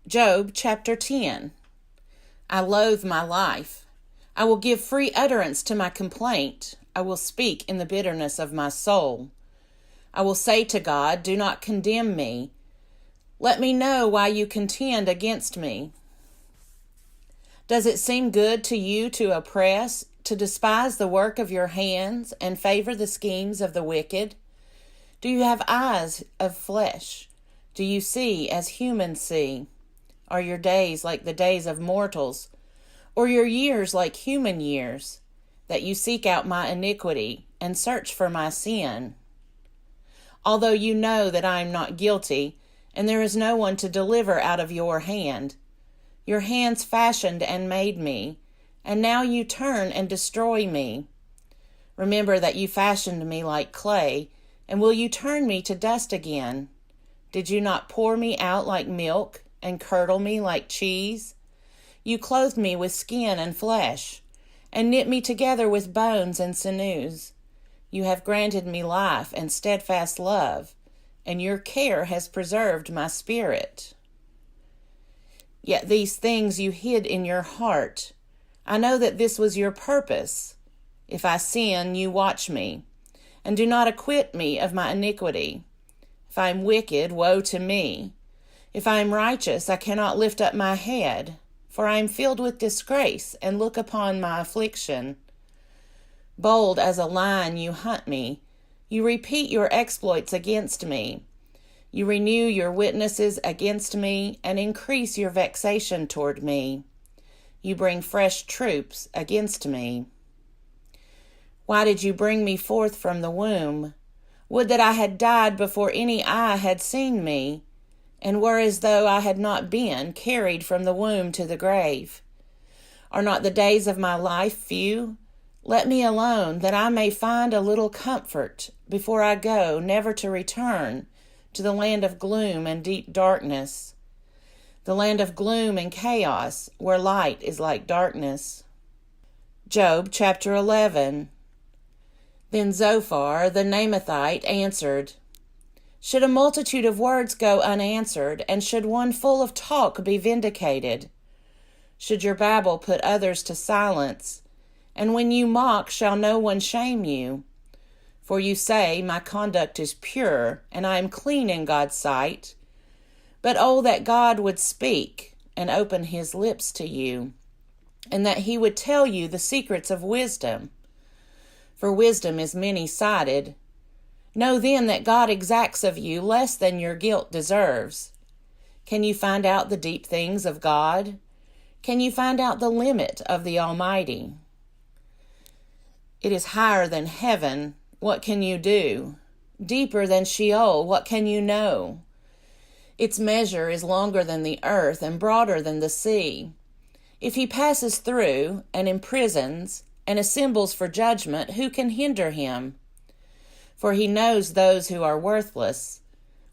Job chapter 10. I loathe my life. I will give free utterance to my complaint. I will speak in the bitterness of my soul. I will say to God, do not condemn me. Let me know why you contend against me. Does it seem good to you to oppress, to despise the work of your hands, and favor the schemes of the wicked? Do you have eyes of flesh? Do you see as humans see? Are your days like the days of mortals, or your years like human years, that you seek out my iniquity and search for my sin? Although you know that I am not guilty, and there is no one to deliver out of your hand, your hands fashioned and made me, and now you turn and destroy me. Remember that you fashioned me like clay, and will you turn me to dust again? Did you not pour me out like milk, and curdle me like cheese? You clothed me with skin and flesh, and knit me together with bones and sinews. You have granted me life and steadfast love, and your care has preserved my spirit. Yet these things you hid in your heart. I know that this was your purpose. If I sin, you watch me, and do not acquit me of my iniquity. If I am wicked, woe to me. If I am righteous, I cannot lift up my head, for I am filled with disgrace, and look upon my affliction. Bold as a lion you hunt me. You repeat your exploits against me. You renew your witnesses against me, and increase your vexation toward me. You bring fresh troops against me. Why did you bring me forth from the womb? Would that I had died before any eye had seen me, and were as though I had not been carried from the womb to the grave. Are not the days of my life few? Let me alone, that I may find a little comfort before I go, never to return to the land of gloom and deep darkness, the land of gloom and chaos, where light is like darkness. Job chapter 11. Then Zophar the Naamathite answered, should a multitude of words go unanswered, and should one full of talk be vindicated? Should your babble put others to silence, and when you mock shall no one shame you? For you say, my conduct is pure, and I am clean in God's sight. But oh, that God would speak and open his lips to you, and that he would tell you the secrets of wisdom. For wisdom is many-sided. Know then that God exacts of you less than your guilt deserves. Can you find out the deep things of God? Can you find out the limit of the Almighty? It is higher than heaven. What can you do? Deeper than Sheol. What can you know? Its measure is longer than the earth and broader than the sea. If he passes through and imprisons and assembles for judgment, who can hinder him? For he knows those who are worthless.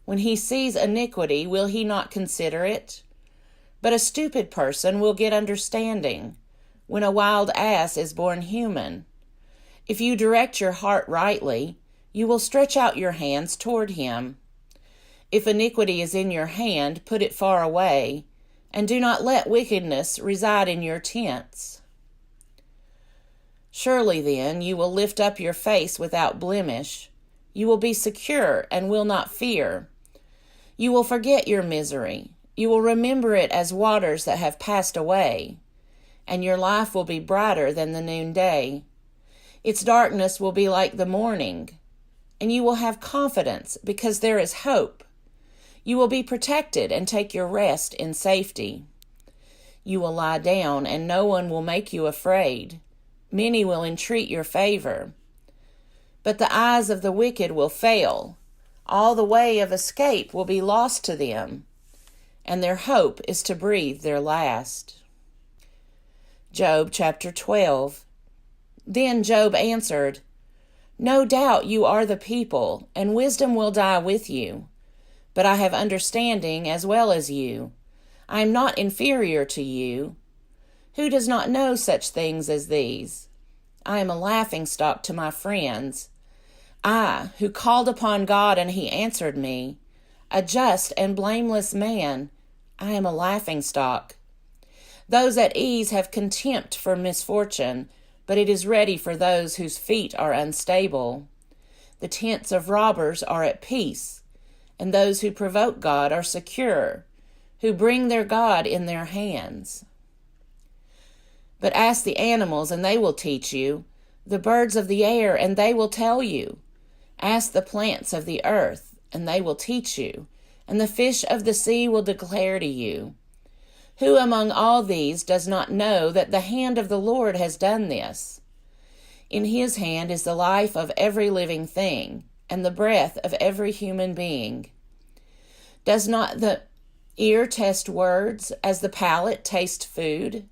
When he sees iniquity, will he not consider it? But a stupid person will get understanding, when a wild ass is born human. If you direct your heart rightly, you will stretch out your hands toward him. If iniquity is in your hand, put it far away, and do not let wickedness reside in your tents. Surely then you will lift up your face without blemish. You will be secure and will not fear. You will forget your misery. You will remember it as waters that have passed away, and your life will be brighter than the noonday. Its darkness will be like the morning, and you will have confidence because there is hope. You will be protected and take your rest in safety. You will lie down, and no one will make you afraid. Many will entreat your favor. But the eyes of the wicked will fail. All the way of escape will be lost to them, and their hope is to breathe their last. Job chapter 12. Then Job answered, no doubt you are the people, and wisdom will die with you. But I have understanding as well as you. I am not inferior to you. Who does not know such things as these? I am a laughingstock to my friends. I, who called upon God and he answered me, a just and blameless man, I am a laughingstock. Those at ease have contempt for misfortune, but it is ready for those whose feet are unstable. The tents of robbers are at peace, and those who provoke God are secure, who bring their God in their hands. But ask the animals, and they will teach you, the birds of the air, and they will tell you. Ask the plants of the earth, and they will teach you, and the fish of the sea will declare to you. Who among all these does not know that the hand of the Lord has done this? In his hand is the life of every living thing, and the breath of every human being. Does not the ear test words as the palate tastes food?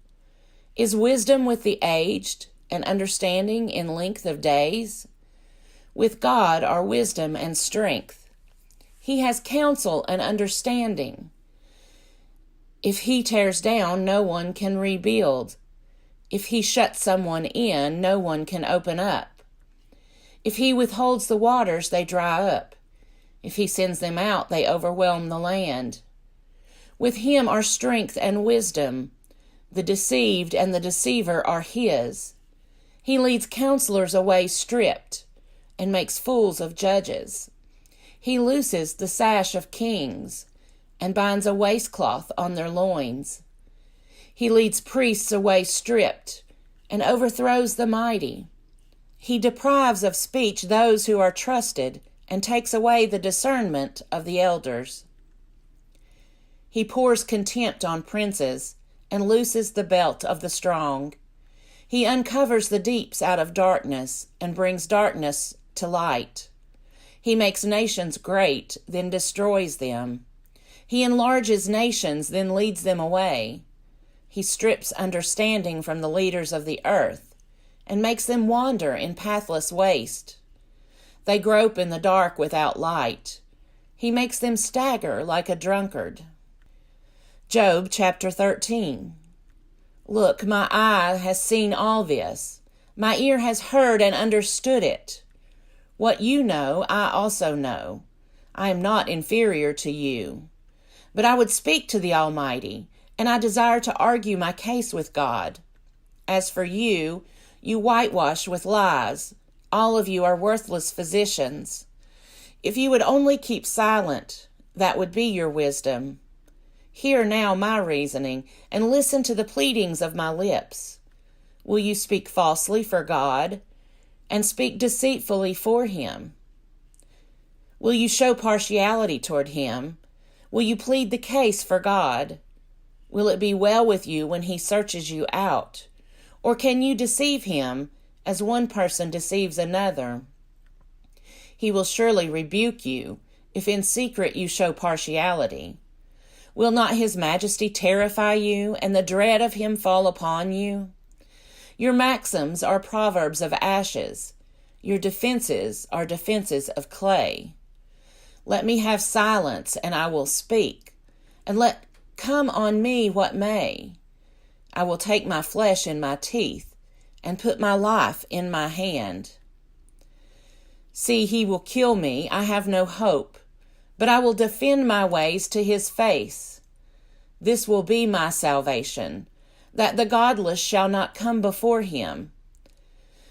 Is wisdom with the aged, and understanding in length of days? With God are wisdom and strength. He has counsel and understanding. If he tears down, no one can rebuild. If he shuts someone in, no one can open up. If he withholds the waters, they dry up. If he sends them out, they overwhelm the land. With him are strength and wisdom. The deceived and the deceiver are his. He leads counselors away stripped, and makes fools of judges. He looses the sash of kings, and binds a waistcloth on their loins. He leads priests away stripped, and overthrows the mighty. He deprives of speech those who are trusted, and takes away the discernment of the elders. He pours contempt on princes, and looses the belt of the strong. He uncovers the deeps out of darkness, and brings darkness to light. He makes nations great, then destroys them. He enlarges nations, then leads them away. He strips understanding from the leaders of the earth, and makes them wander in pathless waste. They grope in the dark without light. He makes them stagger like a drunkard. Job chapter 13. Look, my eye has seen all this. My ear has heard and understood it. What you know, I also know. I am not inferior to you. But I would speak to the Almighty, and I desire to argue my case with God. As for you, you whitewash with lies. All of you are worthless physicians. If you would only keep silent, that would be your wisdom. Hear now my reasoning, and listen to the pleadings of my lips. Will you speak falsely for God, and speak deceitfully for him? Will you show partiality toward him? Will you plead the case for God? Will it be well with you when he searches you out? Or can you deceive him as one person deceives another? He will surely rebuke you if in secret you show partiality. Will not his majesty terrify you, and the dread of him fall upon you? Your maxims are proverbs of ashes. Your defenses are defenses of clay. Let me have silence, and I will speak, and let come on me what may. I will take my flesh in my teeth, and put my life in my hand. See, he will kill me, I have no hope, but I will defend my ways to his face. This will be my salvation, that the godless shall not come before him.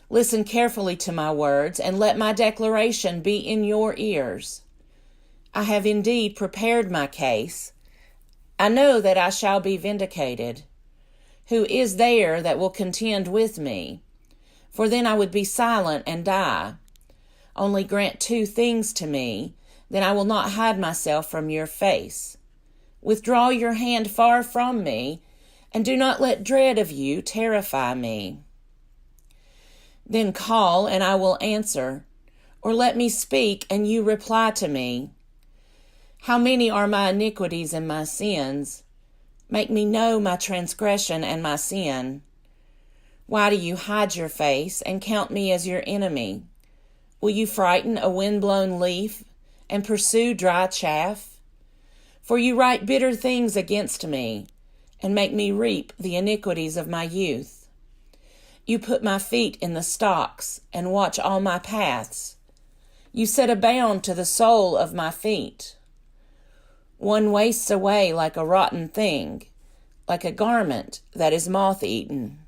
Listen carefully to my words, and let my declaration be in your ears. I have indeed prepared my case. I know that I shall be vindicated. Who is there that will contend with me? For then I would be silent and die. Only grant two things to me, then I will not hide myself from your face. Withdraw your hand far from me, and do not let dread of you terrify me. Then call, and I will answer, or let me speak, and you reply to me. How many are my iniquities and my sins? Make me know my transgression and my sin. Why do you hide your face and count me as your enemy? Will you frighten a wind-blown leaf and pursue dry chaff? For you write bitter things against me and make me reap the iniquities of my youth. You put my feet in the stocks and watch all my paths. You set a bound to the sole of my feet. One wastes away like a rotten thing, like a garment that is moth-eaten.